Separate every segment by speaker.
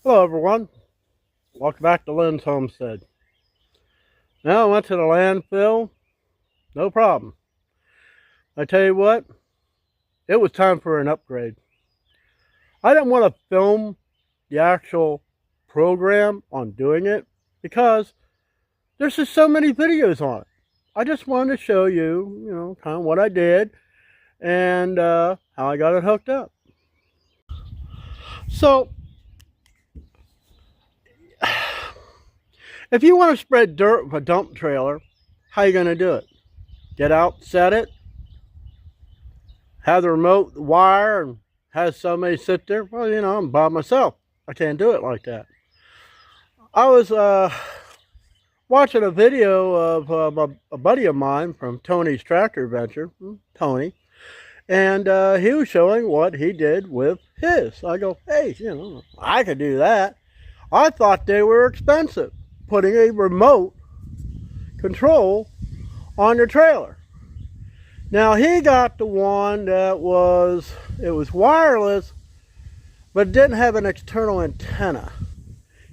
Speaker 1: Hello everyone, welcome back to Lynn's Homestead. Now I went to the landfill, no problem. I tell you what, it was time for an upgrade. I didn't want to film the actual program on doing it because there's just so many videos on it. I just wanted to show you, kind of what I did and how I got it hooked up. So, if you want to spread dirt with a dump trailer, how are you going to do it? Get out, set it, have the remote wire, and have somebody sit there? Well, I'm by myself. I can't do it like that. I was watching a video of a buddy of mine from Tony's Tractor Adventure, Tony, and he was showing what he did with his. I go, hey, I could do that. I thought they were expensive, putting a remote control on your trailer. Now he got the one that was wireless, but it didn't have an external antenna.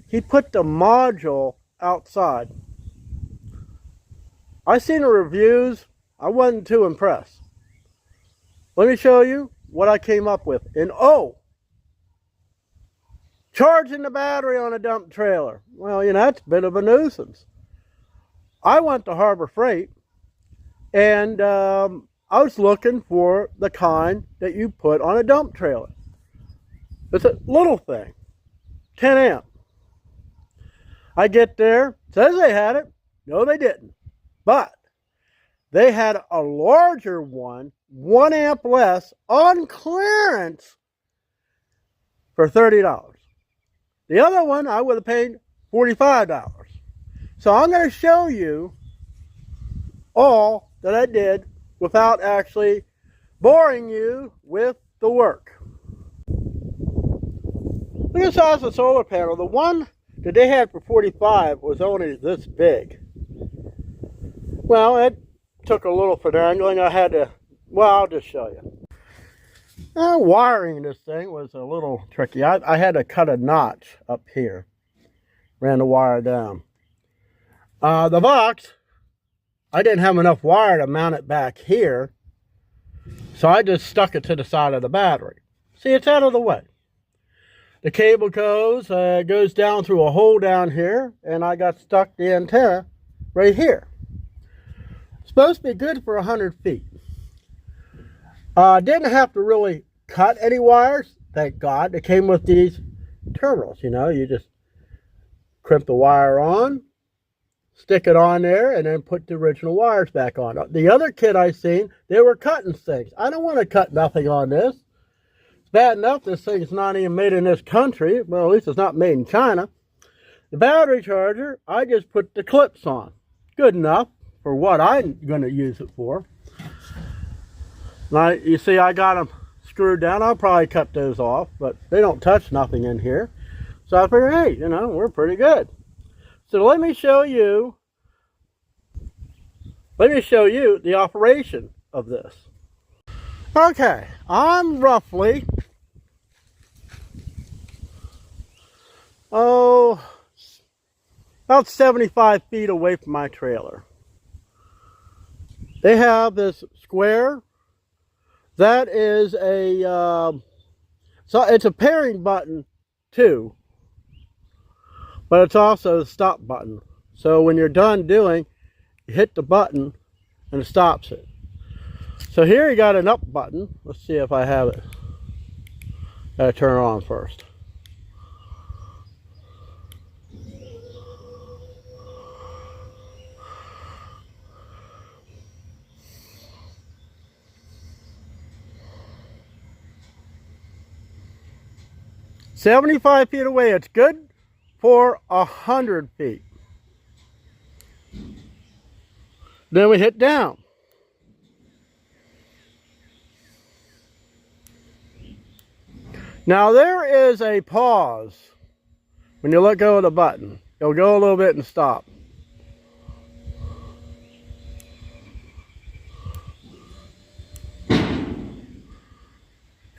Speaker 1: He put the module outside. I seen the reviews. I wasn't too impressed. Let me show you what I came up with. Charging the battery on a dump trailer. Well, that's a bit of a nuisance. I went to Harbor Freight, and I was looking for the kind that you put on a dump trailer. It's a little thing, 10 amp. I get there, says they had it. No, they didn't. But they had a larger one, 1 amp less, on clearance for $30. The other one, I would have paid $45. So I'm going to show you all that I did without actually boring you with the work. Look at the size of the solar panel. The one that they had for $45 was only this big. Well, it took a little finagling. I'll just show you. Wiring this thing was a little tricky. I had to cut a notch up here. Ran the wire down. The box, I didn't have enough wire to mount it back here, so I just stuck it to the side of the battery. See, it's out of the way. The cable goes down through a hole down here, and I got stuck the antenna right here. Supposed to be good for 100 feet. Didn't have to really cut any wires, thank God. It came with these terminals, you just crimp the wire on, stick it on there, and then put the original wires back on. The other kit I seen, they were cutting things. I don't want to cut nothing on this. It's bad enough this thing's not even made in this country. Well, at least it's not made in China. The battery charger, I just put the clips on. Good enough for what I'm going to use it for. Now, you see I got them screwed down. I'll probably cut those off, but they don't touch nothing in here. So I figured, hey, we're pretty good. So let me show you the operation of this. Okay, I'm roughly, about 75 feet away from my trailer. They have this square. That is it's a pairing button too, but it's also a stop button. So when you're done doing, you hit the button and it stops it. So here you got an up button. Let's see if I have it. Gotta turn it on first. "75 feet away, it's good for 100 feet. Then we hit down. Now there is a pause when you let go of the button. It'll go a little bit and stop.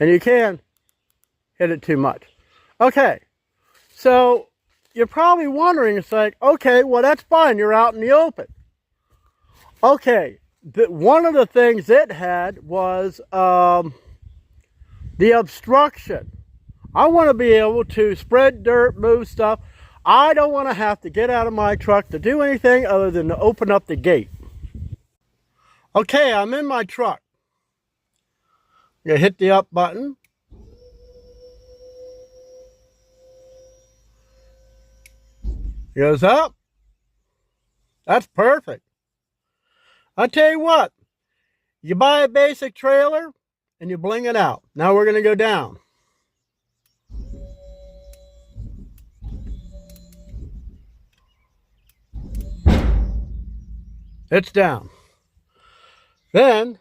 Speaker 1: And you can hit it too much. Okay, So you're probably wondering, it's like, okay, well, that's fine. You're out in the open. Okay, one of the things it had was the obstruction. I want to be able to spread dirt, move stuff. I don't want to have to get out of my truck to do anything other than to open up the gate. Okay, I'm in my truck. You hit the up button. It goes up. That's perfect. I tell you what, you buy a basic trailer and you bling it out. Now we're going to go down. It's down. Then,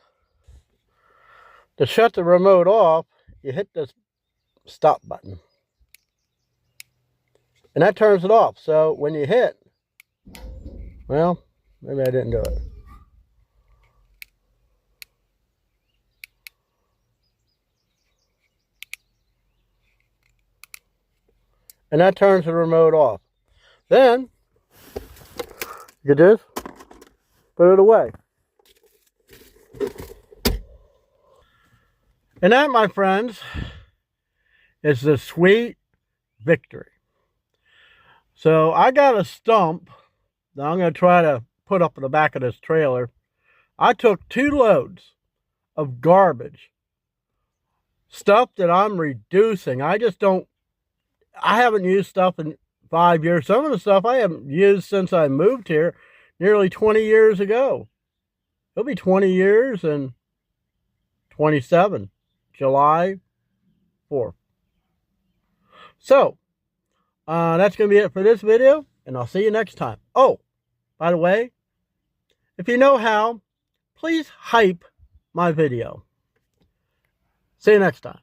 Speaker 1: to shut the remote off, you hit this stop button. And that turns it off. So when you hit, well, maybe I didn't do it. And that turns the remote off. Then, you do this, put it away. And that, my friends, is the sweet victory. So I got a stump that I'm going to try to put up in the back of this trailer. I took 2 loads of garbage, stuff that I'm reducing. I haven't used stuff in 5 years. Some of the stuff I haven't used since I moved here nearly 20 years ago. It'll be 20 years and 27, July 4th. So, that's going to be it for this video, and I'll see you next time. Oh, by the way, if you know how, please hype my video. See you next time.